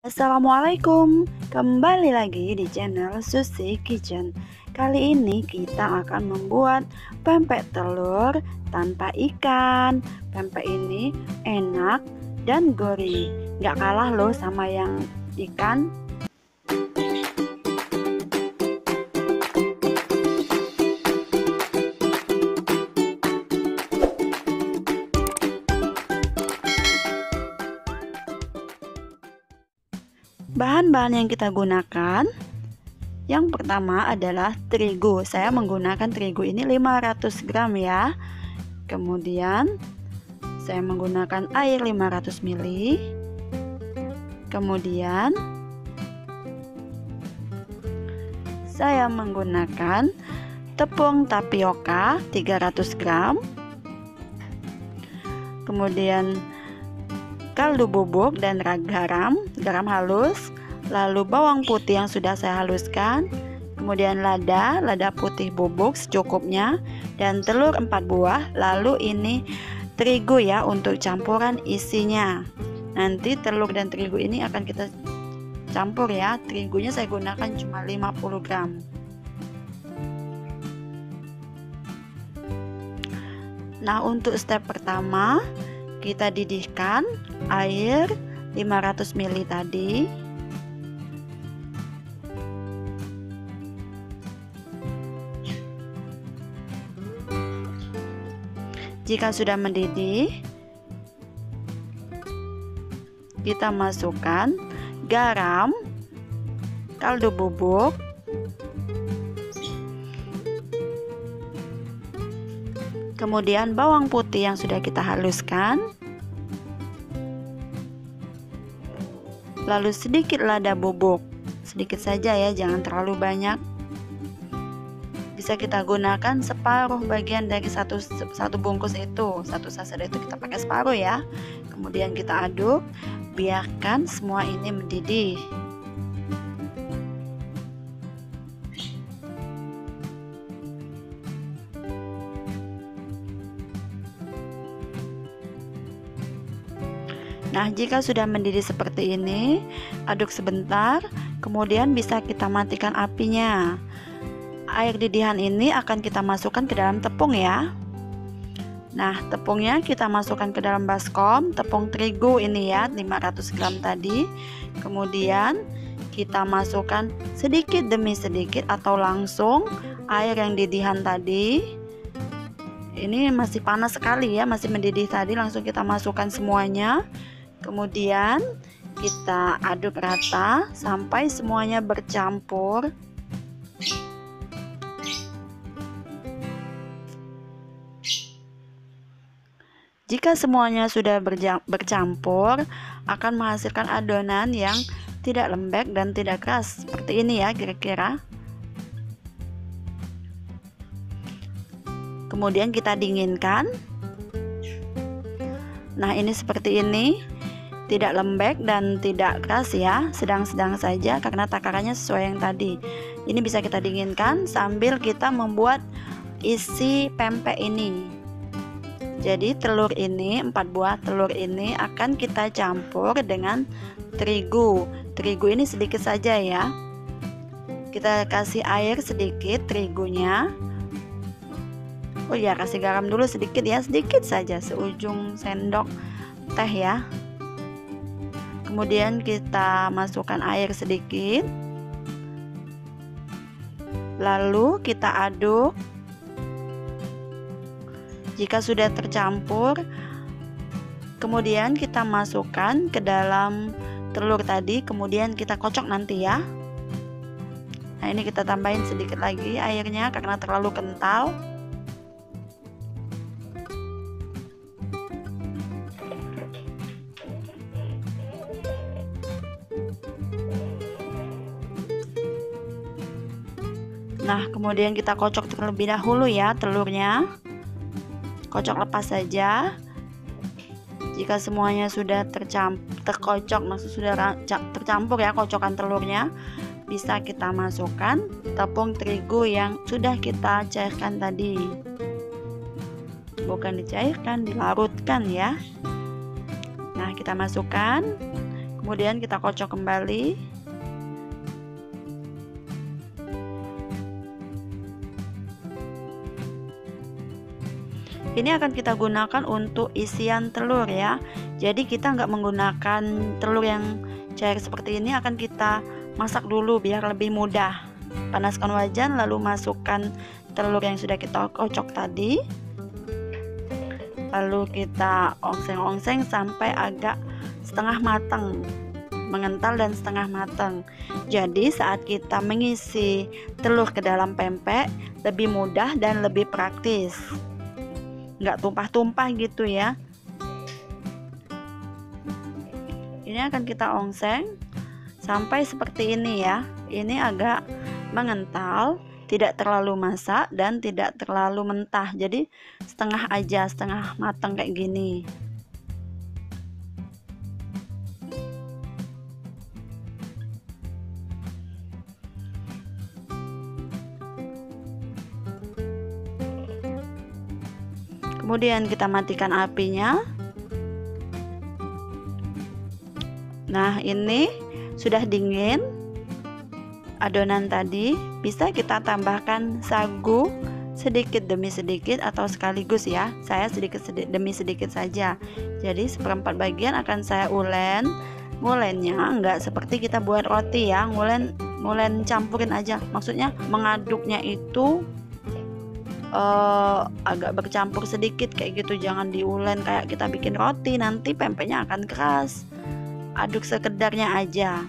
Assalamualaikum, kembali lagi di channel Susi Kitchen. Kali ini kita akan membuat pempek telur tanpa ikan. Pempek ini enak dan gurih, gak kalah loh sama yang ikan. Bahan-bahan yang kita gunakan, yang pertama adalah terigu. Saya menggunakan terigu ini 500 gram ya. Kemudian saya menggunakan air 500 ml. Kemudian saya menggunakan tepung tapioka 300 gram. Kemudian kaldu bubuk dan garam halus, lalu bawang putih yang sudah saya haluskan, kemudian lada putih bubuk secukupnya, dan telur 4 buah. Lalu ini terigu ya untuk campuran isinya. Nanti telur dan terigu ini akan kita campur ya. Terigunya saya gunakan cuma 50 gram. Nah, untuk step pertama kita didihkan air 500 ml tadi. Jika sudah mendidih, kita masukkan garam, kaldu bubuk, kemudian bawang putih yang sudah kita haluskan, lalu sedikit lada bubuk, sedikit saja ya, jangan terlalu banyak. Bisa kita gunakan separuh bagian dari satu bungkus itu, satu saset itu kita pakai separuh ya. Kemudian kita aduk, biarkan semua ini mendidih. Nah, jika sudah mendidih seperti ini, aduk sebentar, kemudian bisa kita matikan apinya. Air didihan ini akan kita masukkan ke dalam tepung ya. Nah, tepungnya kita masukkan ke dalam baskom, tepung terigu ini ya, 500 gram tadi. Kemudian kita masukkan sedikit demi sedikit atau langsung air yang didihan tadi. Ini masih panas sekali ya, masih mendidih tadi, langsung kita masukkan semuanya. Kemudian kita aduk rata sampai semuanya bercampur. Jika semuanya sudah bercampur, akan menghasilkan adonan yang tidak lembek dan tidak keras. Seperti ini ya kira-kira. Kemudian kita dinginkan. Nah, ini seperti ini. Tidak lembek dan tidak keras ya, sedang-sedang saja karena takarannya sesuai yang tadi. Ini bisa kita dinginkan sambil kita membuat isi pempek ini. Jadi telur ini, 4 buah telur ini akan kita campur dengan terigu. Terigu ini sedikit saja ya. Kita kasih air sedikit terigunya. Oh ya, kasih garam dulu sedikit ya, sedikit saja, seujung sendok teh ya. Kemudian kita masukkan air sedikit, lalu kita aduk. Jika sudah tercampur, kemudian kita masukkan ke dalam telur tadi, kemudian kita kocok nanti ya. Nah, ini kita tambahin sedikit lagi airnya karena terlalu kental. Nah, kemudian kita kocok terlebih dahulu ya telurnya. Kocok lepas saja. Jika semuanya sudah terkocok, maksud sudah tercampur ya kocokan telurnya, bisa kita masukkan tepung terigu yang sudah kita cairkan tadi. Bukan dicairkan, dilarutkan ya. Nah, kita masukkan. Kemudian kita kocok kembali. Ini akan kita gunakan untuk isian telur ya. Jadi kita nggak menggunakan telur yang cair seperti ini, akan kita masak dulu biar lebih mudah. Panaskan wajan lalu masukkan telur yang sudah kita kocok tadi. Lalu kita ongseng-ongseng sampai agak setengah matang, mengental dan setengah matang. Jadi saat kita mengisi telur ke dalam pempek lebih mudah dan lebih praktis, nggak tumpah-tumpah gitu ya. Ini akan kita ongseng sampai seperti ini ya. Ini agak mengental, tidak terlalu masak dan tidak terlalu mentah. Jadi setengah aja, setengah matang kayak gini. Kemudian kita matikan apinya. Nah, ini sudah dingin adonan tadi. Bisa kita tambahkan sagu sedikit demi sedikit atau sekaligus ya. Saya sedikit demi sedikit saja. Jadi seperempat bagian akan saya ulen. Ngulennya enggak seperti kita buat roti ya, ngulen campurin aja. Maksudnya mengaduknya itu agak bercampur sedikit kayak gitu, jangan diulen kayak kita bikin roti, nanti pempeknya akan keras. Aduk sekedarnya aja.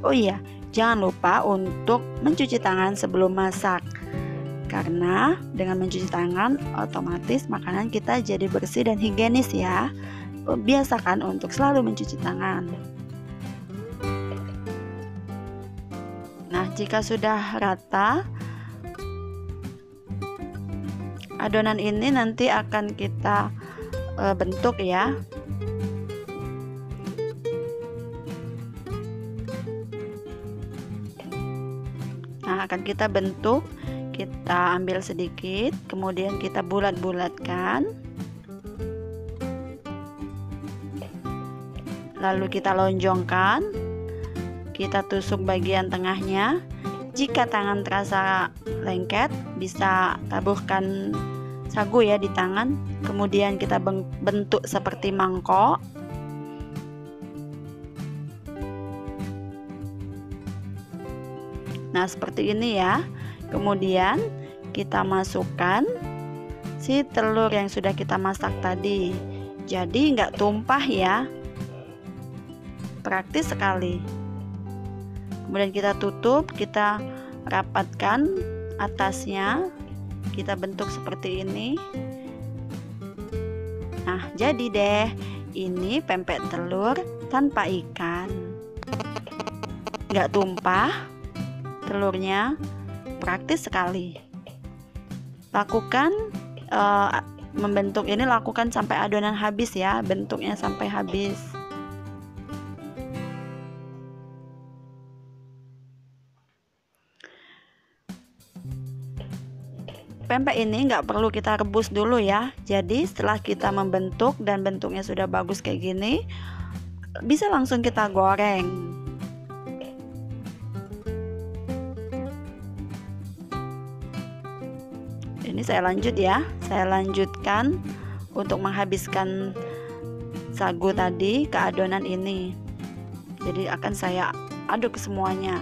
Oh iya, jangan lupa untuk mencuci tangan sebelum masak, karena dengan mencuci tangan otomatis makanan kita jadi bersih dan higienis ya. Biasakan untuk selalu mencuci tangan. Nah, jika sudah rata adonan ini nanti akan kita bentuk ya. Nah, akan kita bentuk, kita ambil sedikit, kemudian kita bulat-bulatkan. Lalu kita lonjongkan, kita tusuk bagian tengahnya. Jika tangan terasa lengket, bisa taburkan sagu ya di tangan. Kemudian kita bentuk seperti mangkok. Nah, seperti ini ya. Kemudian kita masukkan si telur yang sudah kita masak tadi. Jadi nggak tumpah ya. Praktis sekali. Kemudian kita tutup, kita rapatkan atasnya, kita bentuk seperti ini. Nah, jadi deh, ini pempek telur tanpa ikan. Nggak tumpah telurnya, praktis sekali. Lakukan membentuk ini, lakukan sampai adonan habis ya, bentuknya sampai habis. Pempek ini nggak perlu kita rebus dulu ya. Jadi setelah kita membentuk dan bentuknya sudah bagus kayak gini, bisa langsung kita goreng. Ini saya lanjut ya. Saya lanjutkan untuk menghabiskan sagu tadi ke adonan ini. Jadi akan saya aduk semuanya.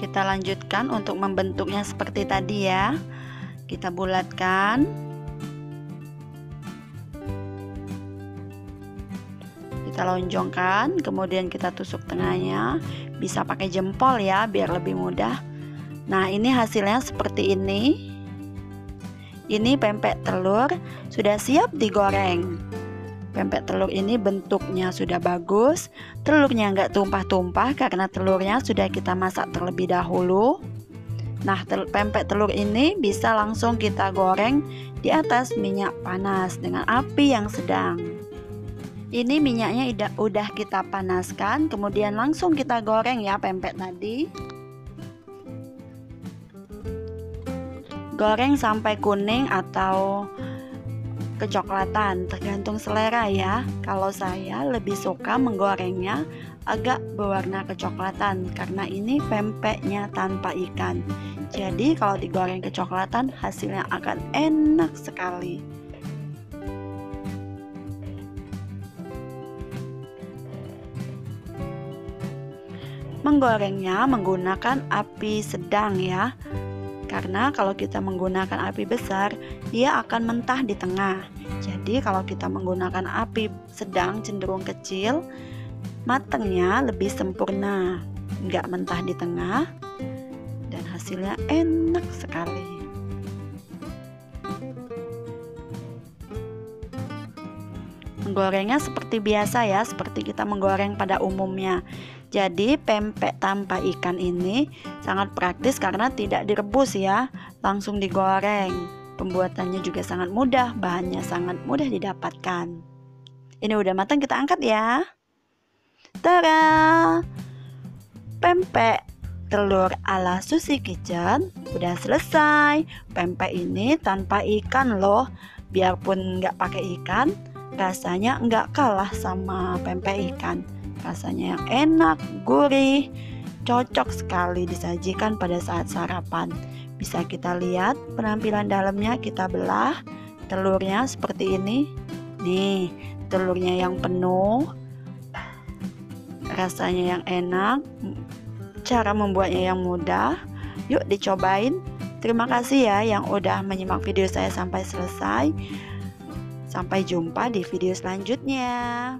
Kita lanjutkan untuk membentuknya seperti tadi ya. Kita bulatkan. Kita lonjongkan, kemudian kita tusuk tengahnya. Bisa pakai jempol ya biar lebih mudah. Nah, ini hasilnya seperti ini. Ini pempek telur sudah siap digoreng. Pempek telur ini bentuknya sudah bagus, telurnya nggak tumpah-tumpah karena telurnya sudah kita masak terlebih dahulu. Nah, pempek telur ini bisa langsung kita goreng di atas minyak panas dengan api yang sedang. Ini minyaknya udah kita panaskan, kemudian langsung kita goreng ya pempek tadi. Goreng sampai kuning atau kecoklatan, tergantung selera ya. Kalau saya lebih suka menggorengnya agak berwarna kecoklatan karena ini pempeknya tanpa ikan. Jadi kalau digoreng kecoklatan hasilnya akan enak sekali. Menggorengnya menggunakan api sedang ya. Karena kalau kita menggunakan api besar, dia akan mentah di tengah. Jadi kalau kita menggunakan api sedang cenderung kecil, matangnya lebih sempurna, nggak mentah di tengah, dan hasilnya enak sekali. Menggorengnya seperti biasa ya, seperti kita menggoreng pada umumnya. Jadi pempek tanpa ikan ini sangat praktis karena tidak direbus ya, langsung digoreng. Pembuatannya juga sangat mudah, bahannya sangat mudah didapatkan. Ini udah matang, kita angkat ya. Tada! Pempek telur ala Susi Kitchen udah selesai. Pempek ini tanpa ikan loh. Biarpun nggak pakai ikan, rasanya nggak kalah sama pempek ikan. Rasanya yang enak, gurih, cocok sekali disajikan pada saat sarapan. Bisa kita lihat penampilan dalamnya, kita belah telurnya seperti ini. Nih, telurnya yang penuh, rasanya yang enak, cara membuatnya yang mudah. Yuk dicobain. Terima kasih ya yang udah menyimak video saya sampai selesai. Sampai jumpa di video selanjutnya.